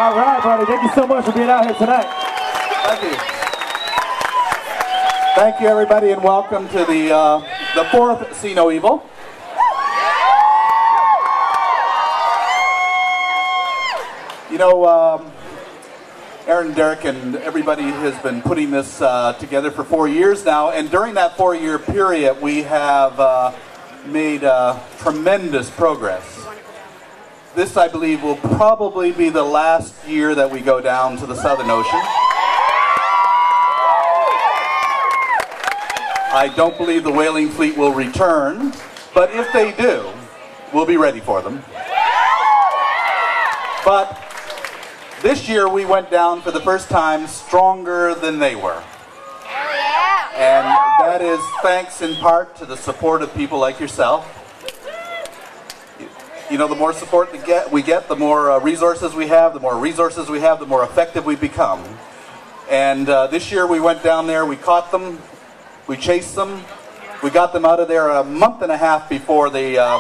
All right, buddy. Thank you so much for being out here tonight. Thank you. Thank you, everybody, and welcome to the fourth See No Evil. You know, Aaron, Derek, and everybody has been putting this together for 4 years now, and during that 4-year period, we have made tremendous progress. This, I believe, will probably be the last year that we go down to the Southern Ocean. I don't believe the whaling fleet will return, but if they do, we'll be ready for them. But this year we went down for the first time stronger than they were. And that is thanks in part to the support of people like yourself. You know, the more support we get, the more resources we have. The more resources we have, the more effective we become. And this year we went down there, we caught them, we chased them, we got them out of there a month and a half before the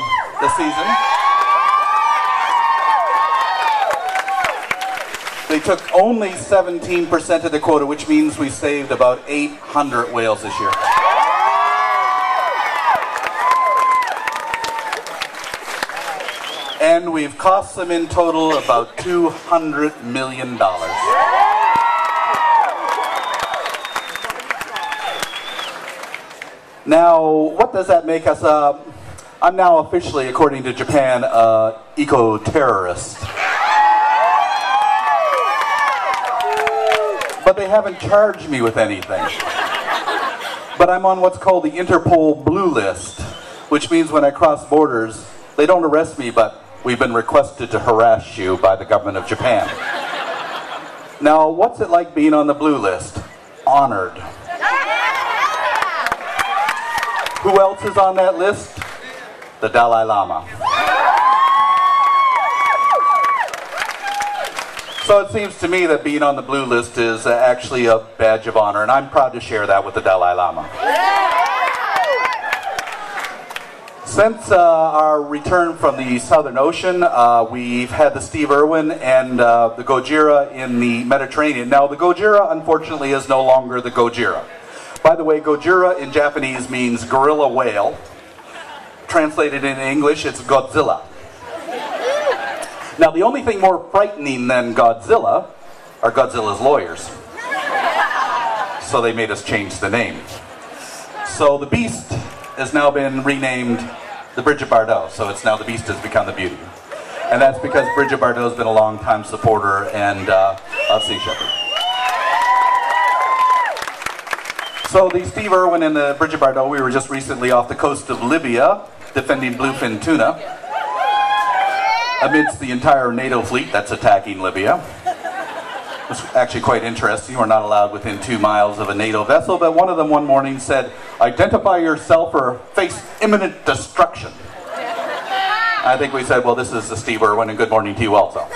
season. They took only 17% of the quota, which means we saved about 800 whales this year. And we've cost them in total about $200 million. Now, what does that make us? I'm now officially, according to Japan, eco-terrorist. But they haven't charged me with anything. But I'm on what's called the Interpol Blue List, which means when I cross borders, they don't arrest me, but we've been requested to harass you by the government of Japan. Now, what's it like being on the Blue List? Honored. Who else is on that list? The Dalai Lama. So it seems to me that being on the Blue List is actually a badge of honor, and I'm proud to share that with the Dalai Lama. Since our return from the Southern Ocean, we've had the Steve Irwin and the Gojira in the Mediterranean. Now, the Gojira, unfortunately, is no longer the Gojira. By the way, Gojira in Japanese means gorilla whale. Translated in English, it's Godzilla. Now, the only thing more frightening than Godzilla are Godzilla's lawyers. So they made us change the name. So the Beast has now been renamed the Bridget Bardot. So it's now the Beast has become the Beauty. And that's because Bridget Bardot has been a long-time supporter and of Sea Shepherd. So the Steve Irwin and the Bridget Bardot, we were just recently off the coast of Libya defending bluefin tuna amidst the entire NATO fleet that's attacking Libya. It was actually quite interesting. We're not allowed within 2 miles of a NATO vessel, but one of them one morning said, "Identify yourself or face imminent destruction." I think we said, well, this is the Steve Irwin, and good morning to you also.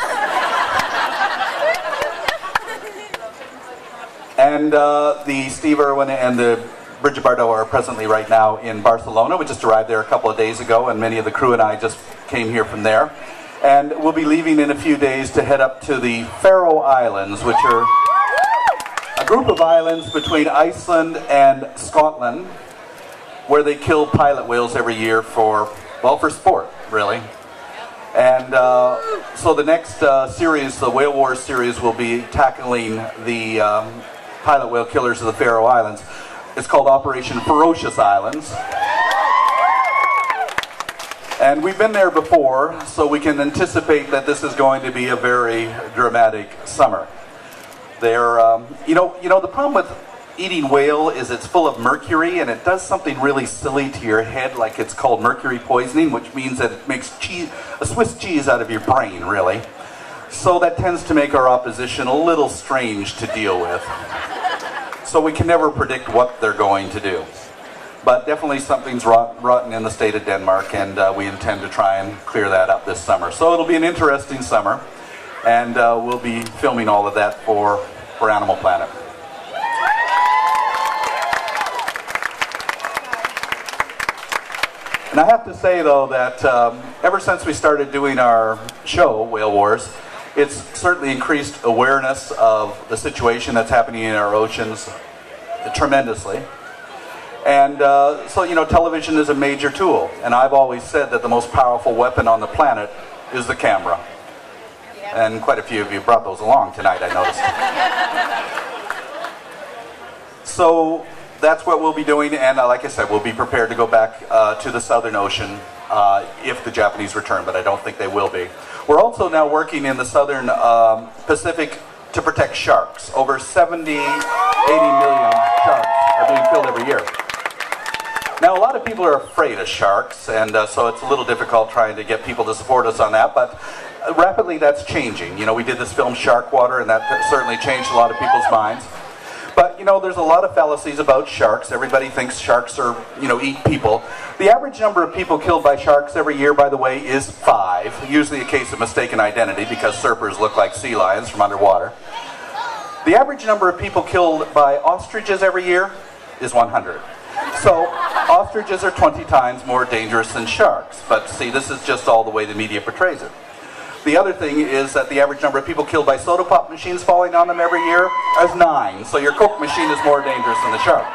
And the Steve Irwin and the Bridget Bardot are presently right now in Barcelona. We just arrived there a couple of days ago, and many of the crew and I just came here from there. And we'll be leaving in a few days to head up to the Faroe Islands, which are a group of islands between Iceland and Scotland, where they kill pilot whales every year for, well, for sport, really. And so the next series, the Whale Wars series, will be tackling the pilot whale killers of the Faroe Islands. It's called Operation Ferocious Islands. And we've been there before, so we can anticipate that this is going to be a very dramatic summer. They're, you know, the problem with eating whale is it's full of mercury, and it does something really silly to your head, like it's called mercury poisoning, which means that it makes a Swiss cheese out of your brain, really. So that tends to make our opposition a little strange to deal with. So we can never predict what they're going to do. But definitely something's rotten in the state of Denmark, and we intend to try and clear that up this summer. So it'll be an interesting summer, and we'll be filming all of that for Animal Planet. And I have to say, though, that ever since we started doing our show, Whale Wars, It's certainly increased awareness of the situation that's happening in our oceans tremendously. And so, you know, television is a major tool. And I've always said that the most powerful weapon on the planet is the camera. And quite a few of you brought those along tonight, I noticed. So that's what we'll be doing, and like I said, we'll be prepared to go back to the Southern Ocean if the Japanese return, but I don't think they will be. We're also now working in the Southern Pacific to protect sharks. Over 70, 80 million sharks are being killed every year. Now, a lot of people are afraid of sharks, and so it's a little difficult trying to get people to support us on that, but rapidly that's changing. You know, we did this film Shark Water, and that certainly changed a lot of people's minds. But, you know, there's a lot of fallacies about sharks. Everybody thinks sharks are, you know, eat people. The average number of people killed by sharks every year, by the way, is 5. Usually a case of mistaken identity because surfers look like sea lions from underwater. The average number of people killed by ostriches every year is 100. So, ostriches are 20 times more dangerous than sharks. But see, this is just all the way the media portrays it. The other thing is that the average number of people killed by soda pop machines falling on them every year is 9. So your Coke machine is more dangerous than the shark.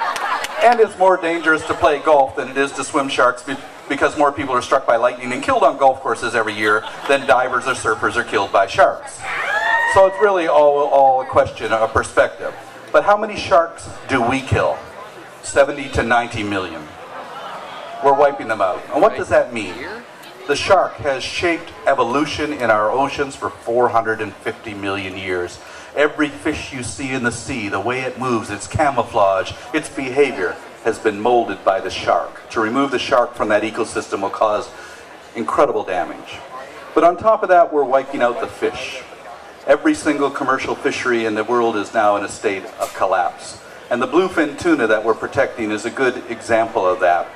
And it's more dangerous to play golf than it is to swim sharks because more people are struck by lightning and killed on golf courses every year than divers or surfers are killed by sharks. So it's really all a question of perspective. But how many sharks do we kill? 70 to 90 million. We're wiping them out. And what does that mean? The shark has shaped evolution in our oceans for 450 million years. Every fish you see in the sea, the way it moves, its camouflage, its behavior, has been molded by the shark. To remove the shark from that ecosystem will cause incredible damage. But on top of that, we're wiping out the fish. Every single commercial fishery in the world is now in a state of collapse. And the bluefin tuna that we're protecting is a good example of that.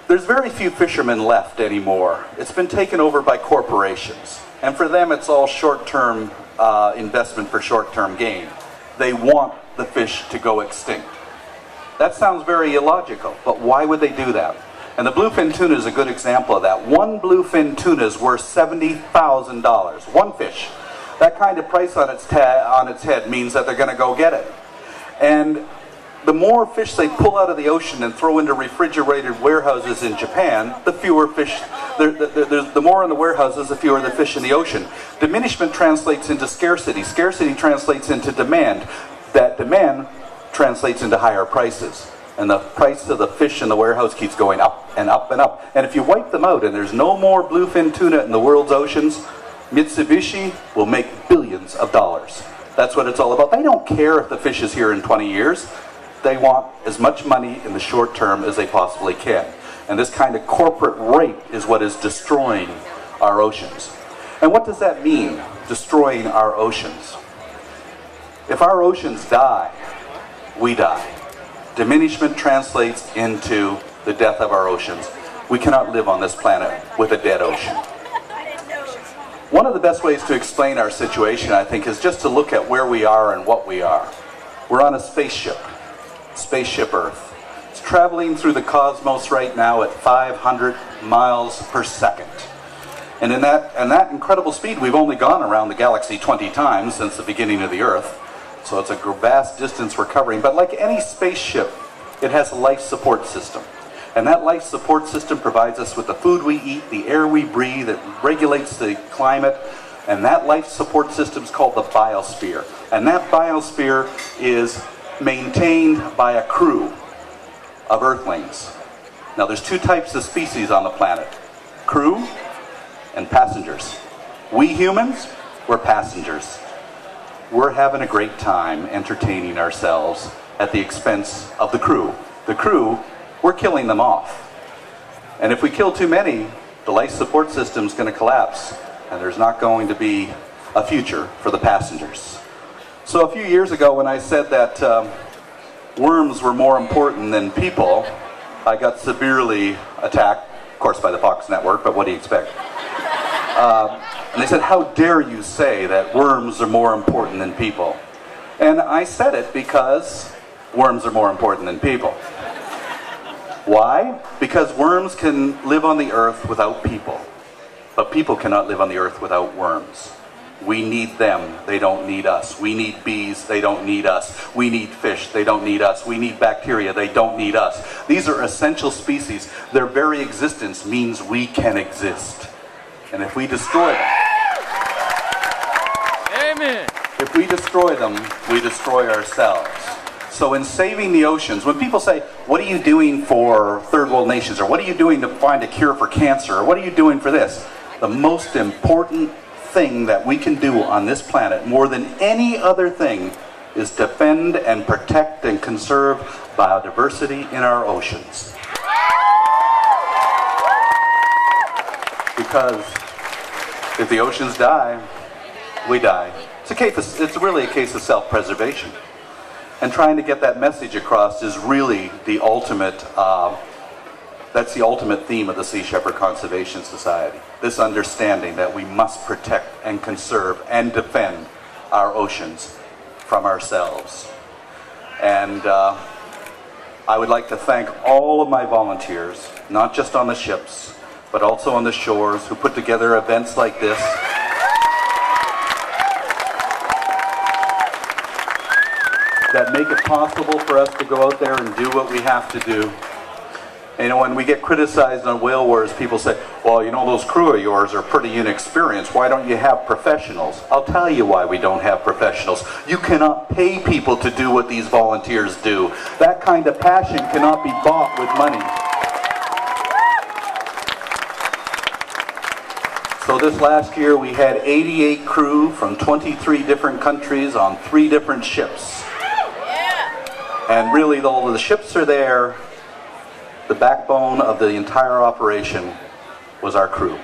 There's very few fishermen left anymore. It's been taken over by corporations. And for them, it's all short-term investment for short-term gain. They want the fish to go extinct. That sounds very illogical, but why would they do that? And the bluefin tuna is a good example of that. One bluefin tuna is worth $70,000. One fish. That kind of price on its head means that they're going to go get it. And the more fish they pull out of the ocean and throw into refrigerated warehouses in Japan, the fewer fish, the more in the warehouses, the fewer the fish in the ocean. Diminishment translates into scarcity. Scarcity translates into demand. That demand translates into higher prices. And the price of the fish in the warehouse keeps going up and up and up. And if you wipe them out and there's no more bluefin tuna in the world's oceans, Mitsubishi will make billions of dollars. That's what it's all about. They don't care if the fish is here in 20 years. They want as much money in the short term as they possibly can. And this kind of corporate rape is what is destroying our oceans. And what does that mean, destroying our oceans? If our oceans die, we die. Diminishment translates into the death of our oceans. We cannot live on this planet with a dead ocean. One of the best ways to explain our situation, I think, is just to look at where we are and what we are. We're on a spaceship Earth. It's traveling through the cosmos right now at 500 miles per second. And in that incredible speed, we've only gone around the galaxy 20 times since the beginning of the Earth. So it's a vast distance we're covering. But like any spaceship, it has a life support system. And that life support system provides us with the food we eat, the air we breathe, it regulates the climate, and that life support system is called the biosphere. And that biosphere is maintained by a crew of Earthlings. Now there's two types of species on the planet, crew and passengers. We humans, we're passengers. We're having a great time entertaining ourselves at the expense of the crew. The crew, we're killing them off. And if we kill too many, the life support system is going to collapse, and there's not going to be a future for the passengers. So a few years ago when I said that worms were more important than people, I got severely attacked, of course by the Fox network, but what do you expect? And they said, how dare you say that worms are more important than people? And I said it because worms are more important than people. Why? Because worms can live on the earth without people, but people cannot live on the earth without worms. We need them, they don't need us. We need bees, they don't need us. We need fish, they don't need us. We need bacteria, they don't need us. These are essential species. Their very existence means we can exist. And if we destroy them, Amen. if we destroy them, we destroy ourselves. So in saving the oceans, when people say, what are you doing for third world nations? Or what are you doing to find a cure for cancer? Or what are you doing for this? The most important thing that we can do on this planet, more than any other thing, is defend and protect and conserve biodiversity in our oceans. Because if the oceans die, we die. It's really a case of self-preservation. And trying to get that message across is really the ultimate, that's the ultimate theme of the Sea Shepherd Conservation Society. This understanding that we must protect and conserve and defend our oceans from ourselves. And I would like to thank all of my volunteers, not just on the ships, but also on the shores, who put together events like this. That make it possible for us to go out there and do what we have to do. And, you know, when we get criticized on whale wars, people say, well, you know, those crew of yours are pretty inexperienced. Why don't you have professionals? I'll tell you why we don't have professionals. You cannot pay people to do what these volunteers do. That kind of passion cannot be bought with money. So this last year we had 88 crew from 23 different countries on 3 different ships. And really, though the ships are there, the backbone of the entire operation was our crew.